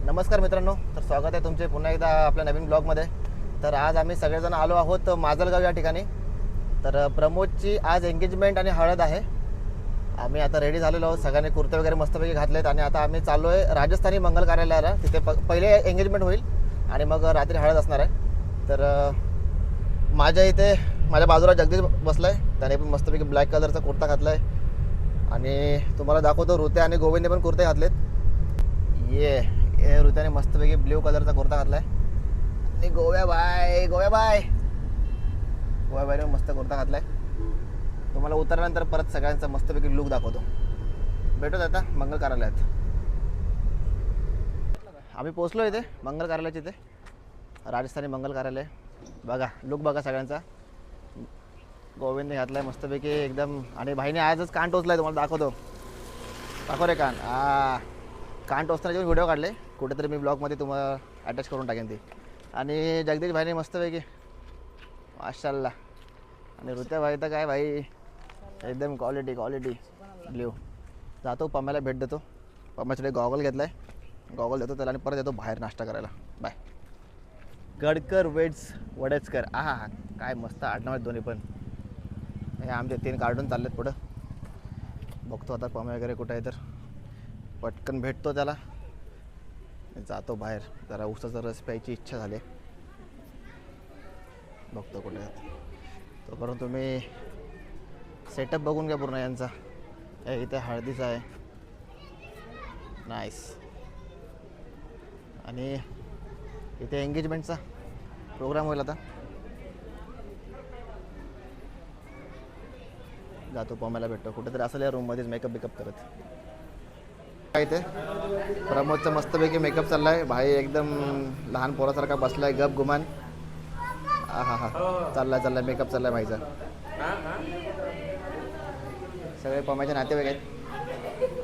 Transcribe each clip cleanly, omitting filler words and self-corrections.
नमस्कार मित्रांनो, तर स्वागत आहे तुमचे पुन्हा एकदा आपल्या नवीन ब्लॉगमध्ये. तर आज आम्ही सगळेजण आलो आहोत माजलगाव या ठिकाणी. तर प्रमोदची आज एंगेजमेंट आणि हळद आहे. आम्ही आता रेडी झालेलो आहोत, सगळ्यांनी कुर्ते वगैरे मस्तपैकी घातलेत आणि आता आम्ही चाललो आहे राजस्थानी मंगल कार्यालयाला. तिथे पहिले एंगेजमेंट होईल आणि मग रात्री हळद असणार आहे. तर माझ्या इथे माझ्या बाजूला जगदीश बसला आहे, त्याने पण मस्तपैकी ब्लॅक कलरचा कुर्ता घातला आहे. आणि तुम्हाला दाखवतो, ऋत्या आणि गोविंदने पण कुर्ते घातलेत. ये ऋत्याने मस्तपैकी ब्ल्यू कलरचा कुर्ता घातला आहे आणि गोव्याबाईने मस्त कुर्ता घातला आहे. तुम्हाला उतरल्यानंतर परत सगळ्यांचा मस्तपैकी लुक दाखवतो. भेटूत आता मंगल कार्यालयात. आम्ही पोचलो इथे मंगल कार्यालयाच्या इथे, राजस्थानी मंगल कार्यालय. बघा लुक बघा सगळ्यांचा. गोविंदने घातला आहे मस्तपैकी एकदम. आणि भाईने आजच कान टोचला आहे, तुम्हाला दाखवतो. दाखव रे कान. कान टोचताना व्हिडिओ काढले कुठेतरी, मी ब्लॉगमध्ये तुम्हाला अटॅच करून टाकेन ती. आणि जगदीश भाईने मस्तपैकी माशाल्लाह. आणि ऋत्या भाई तर काय भाई, एकदम क्वालिटी ब्ल्यू. जातो पम्याला भेट देतो. पम्यासाठी गॉगल घेतला आहे, गॉगल देतो त्याला आणि परत येतो बाहेर नाश्ता करायला. बाय. गडकर वेड्स वडेचकर. काय मस्त आडनाव आहेत दोन्ही पण. हे आमचे 3 कार्टून चाललेत पुढं. बघतो आता पम्या वगैरे कुठं आहे, तर पटकन भेटतो त्याला, जातो बाहेर. जरा ऊसाचा रस प्यायची इच्छा झाली, बघतो कुठे आहेत. तोपर्यंत तुम्ही सेटअप बघून घ्या पूर्ण यांचा. इथे हळदीचा आहे, नाईस. आणि इथे एंगेजमेंटचा प्रोग्राम होईल आता. जातो पम्याला भेटतो कुठेतरी असेल या रूममध्येच मेकअप बिकअप करत. इथे प्रमोदचा मस्तपैकी मेकअप चाललाय. भाई एकदम लहान पोरासारखा बसलाय गप गुमान. चाललाय मेकअप चाललाय भाईचा. सगळे पम्याचे नातेवाईक आहेत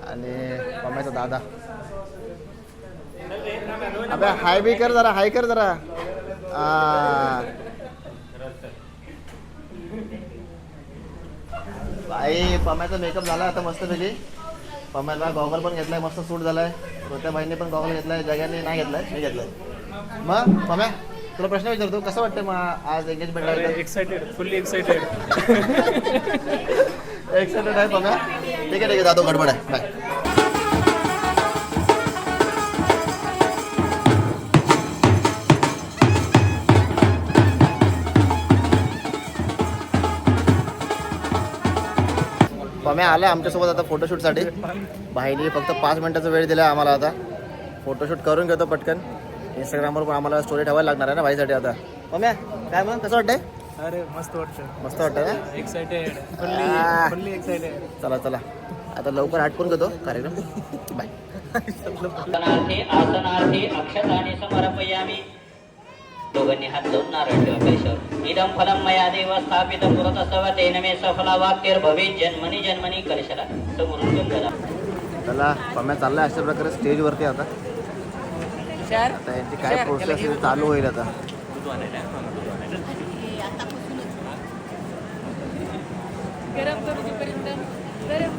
आणि पम्याचा दादा. अबे हाय बी कर जरा, हाय कर जरा. भाई पम्याचा मेकअप झाला आता मस्तपैकी. पम्याला गॉगल पण घेतलाय, मस्त सूट झालाय. ऋत्याबाईंनी पण गॉगल घेतलाय, जगाने नाही घेतलाय, मी घेतलाय. मग पम्या तुला प्रश्न विचारतो, कसं वाटतं मग आज एंगेजमेंटला? Excited, fully excited. एक्साइटेड आहे पम्या. ठीक आहे जातो, गडबड आहे. बाय. पम्या आला आमच्यासोबत आता फोटोशूटसाठी. भाईने फक्त 5 मिनिटाचा वेळ दिला आम्हाला. आता फोटोशूट करून घेतो पटकन. इंस्टाग्रामवर पण आम्हाला स्टोरी ठेवायला लागणार आहे ना भाईसाठी. आता पम्या काय मग कसं वाटतंय? अरे मस्त वाटतं ना? Excited, fully excited. चला आता लवकर आटपून घेतो कार्यक्रम. बाय. आसनार्थी अक्षतानि समर्पयामि. दोघांनी हात लावून नारळ ठेवा कलशावर. इदं फलं मया देव स्थापितं पुरतस्तव तेन मे सफला वाक्यर्भवेत् जन्मनि जन्मनि. कलशाला समोरून घेऊन गेला. चला पम्या चाललाय अशा प्रकारे स्टेजवरती. आता यांची काय प्रोसेस चालू होईल आता. गरम करू दीपर्यंत गरम.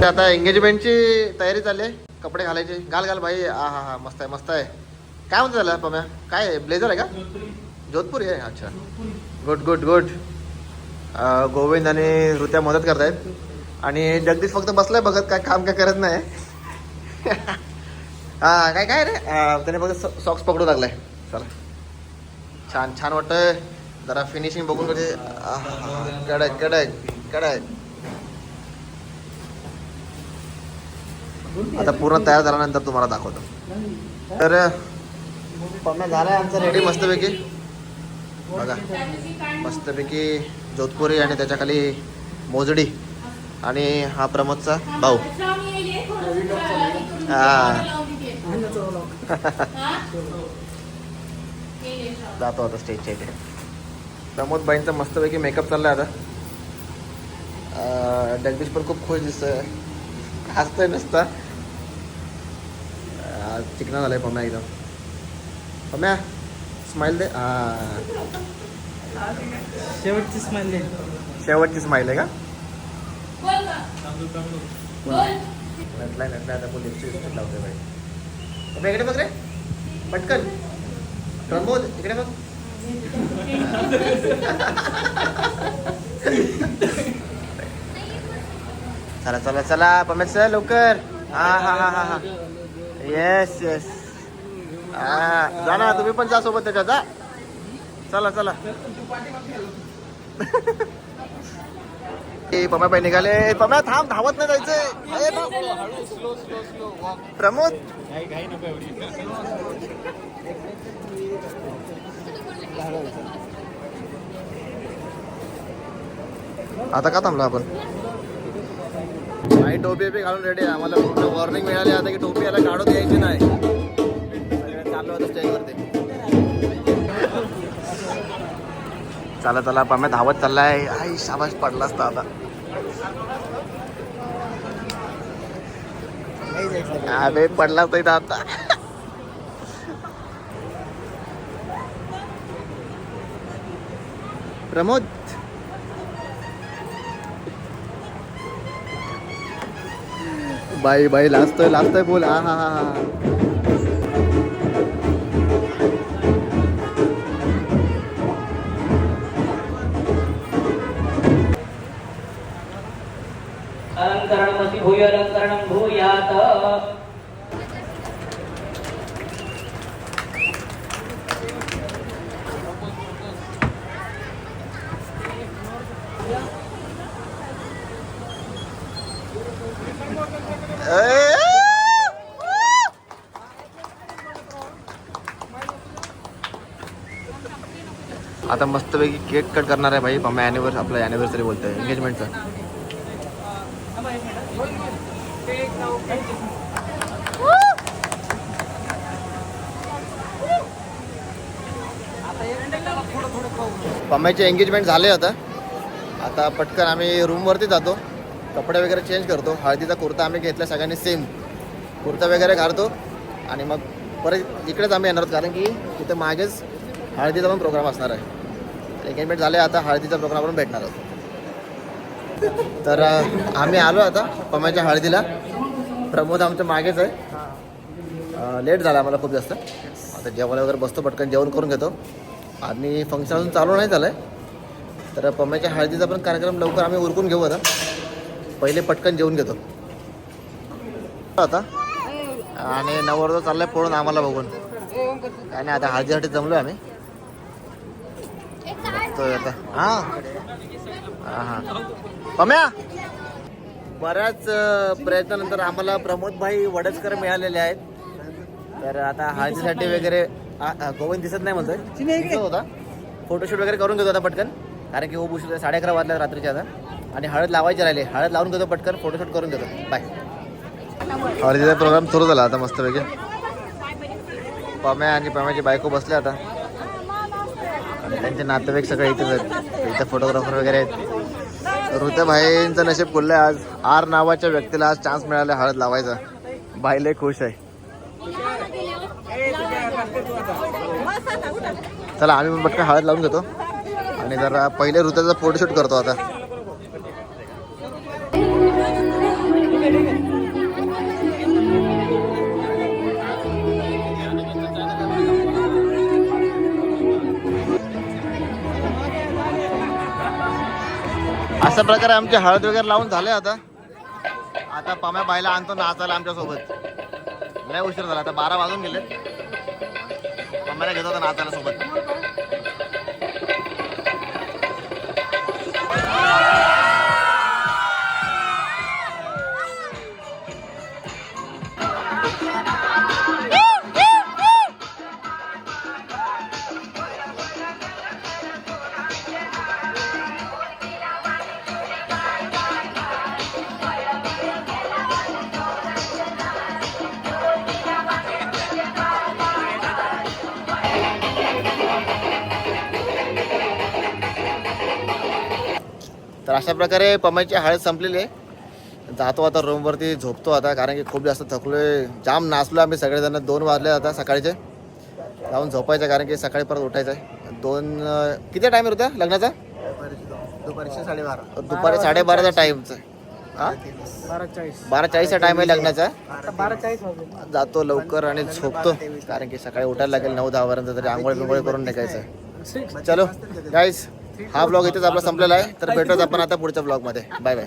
आता एंगेजमेंटची तयारी चालली आहे, कपडे घालायचे. घाल भाई. मस्त आहे. काय म्हणतो त्याला पम्या? काय ब्लेझर आहे का? जोधपुरी आहे. अच्छा, गुड. गोविंद आणि ऋत्या मदत करतायत आणि जगदीश फक्त बसलाय बघत, काय काम काय करत नाही. काय रे, त्याने फक्त सॉक्स पकडू लागलाय. चला छान वाटतंय. जरा फिनिशिंग बघून कधी कडक. आता पूर्ण तयार झाल्यानंतर तुम्हाला दाखवतो. तर पम्या झालाय आमचा रेडी मस्तपैकी. बघा मस्तपैकी जोधपुरी आणि त्याच्या खाली मोजडी आणि हा प्रमोदचा भाऊ. जातो आता स्टेजच्या इथे. प्रमोद बाईंचा मस्तपैकी मेकअप चाललाय आता. जगदीश पण खूप खुश दिसतोय, हसतोय नुसता. चिकना झालाय पम्या एकदम. पम्या स्माइल दे. शेवटची स्माइल दे. शेवटची स्माइल आहे का? नटलाय आता पण लिपस्टिक लावतोय बाई. पम्या इकडे बघ रे पटकन. प्रमोद इकडे बघ. चला चला चला पम्या चला लवकर. हा हा हा हा हा येस येस. जा ना तुम्ही पण जा सोबत त्याच्या. जा चला चला. पम्या बाई निघाले. पम्या थांब, धावत नाही जायचंय. प्रमोद आता का थांबला आपण? काही टोपी बी घालून रेडी आहे. आम्हाला पूर्ण वॉर्निंग मिळाली आता की टोपी याला काढून द्यायची नाही. सगळे चालू होतं स्टेजवरती. चला चला पम्या धावत चाललाय. आई शाबाश पडला असता आता. अबे पडला असता इथं आता. प्रमोद बाई बाई लाजतोय बोल. हा हा हा हा. अलंकरणमसि भूय अलंकरणं भूयात. आता मस्तपैकी केक कट करणार आहे भाई. पम्या आपला ॲनिव्हर्सरी बोलतोय, एंगेजमेंटचा. पम्याचे एंगेजमेंट झाले. आता पटकन आम्ही रूमवरती जातो, कपडे वगैरे चेंज करतो. हळदीचा कुर्ता आम्ही घेतला सगळ्यांनी सेम. कुर्ता वगैरे घालतो आणि मग परत इकडेच आम्ही येणार आहोत, कारण की तिथं मागेच हळदीचा पण प्रोग्राम असणार आहे. एंगेजमेंट झाले, आता हळदीचा प्रोग्राम आपण भेटणार आहोत. तर आम्ही आलो आता पम्याच्या हळदीला. प्रमोद आमच्या मागेच आहे. लेट झाला आम्हाला खूप जास्त. आता जेवण वगैरे बसतो, पटकन जेवण करून घेतो. आणि फंक्शन अजून चालू नाही झालं आहे. तर पम्याच्या हळदीचा पण कार्यक्रम लवकर आम्ही उरकून घेऊ. आता पहिले पटकन जेवून घेतो आता. आणि नवरदेव चाललाय पळून आम्हाला बघून. काय नाही, आता हळदीसाठी जमलो आम्ही. आता हां हां पम्या, बऱ्याच प्रयत्नानंतर आम्हाला प्रमोद भाई वडसकर मिळालेले आहेत. तर आता हळदीसाठी वगैरे गोविंद दिसत नाही म्हणतोय होता. फोटोशूट वगैरे करून घेतो आता पटकन, कारण की हो बुशू 11:30 वाजल्या रात्रीच्या आता. आणि हळद लावायची राहिले, हळद लावून घेतो पटकन, फोटोशूट करून घेतो. बाय. हळदीचा प्रोग्राम सुरू झाला आता मस्तपैकी. पम्या आणि पम्याची बायको बसले आता आणि त्यांचे नातेवाईक सगळे इथेच आहेत. इथं फोटोग्राफर वगैरे आहेत. ऋतभाईंचं नशीब खुललंय आज. आर नावाच्या व्यक्तीला आज चान्स मिळाला हळद लावायचा. बाई लय खुश आहे. चला आम्ही पण पटकन हळद लावून घेतो आणि जरा पहिले ऋतूचा फोटोशूट करतो आता. अशा प्रकारे आमची हळद वगैरे लावून झाले. आता पम्या बायला आणतो नाचायला आमच्यासोबत. लय उशीर झाला, आता 12 वाजून गेले. पम्याला घेतो आता नाचायला सोबत. अशा प्रकारे पमाईची हळद संपलेली आहे. जातो आता रूमवरती झोपतो आता, कारण की खूप जास्त थकलोय, जाम नाचलो आम्ही सगळेजण. 2 वाजले आता सकाळचे, जाऊन झोपायचं कारण की सकाळी परत उठायचं आहे. 2 किती टाईम होता लग्नाचा? दुपारी 12:30चा टाईमचा. हां 12:40चा टाईम आहे लग्नाचा. 12:40 वाजले. जातो लवकर आणि झोपतो, कारण की सकाळी उठायला लागेल 9-10 पर्यंत, तरी आंघोळ बिंघोळ करून निघायचं. चलो गाईज, हा ब्लॉग इथेच आपला संपलेला आहे. तर भेटूच आपण आता पुढच्या ब्लॉगमध्ये. Bye bye.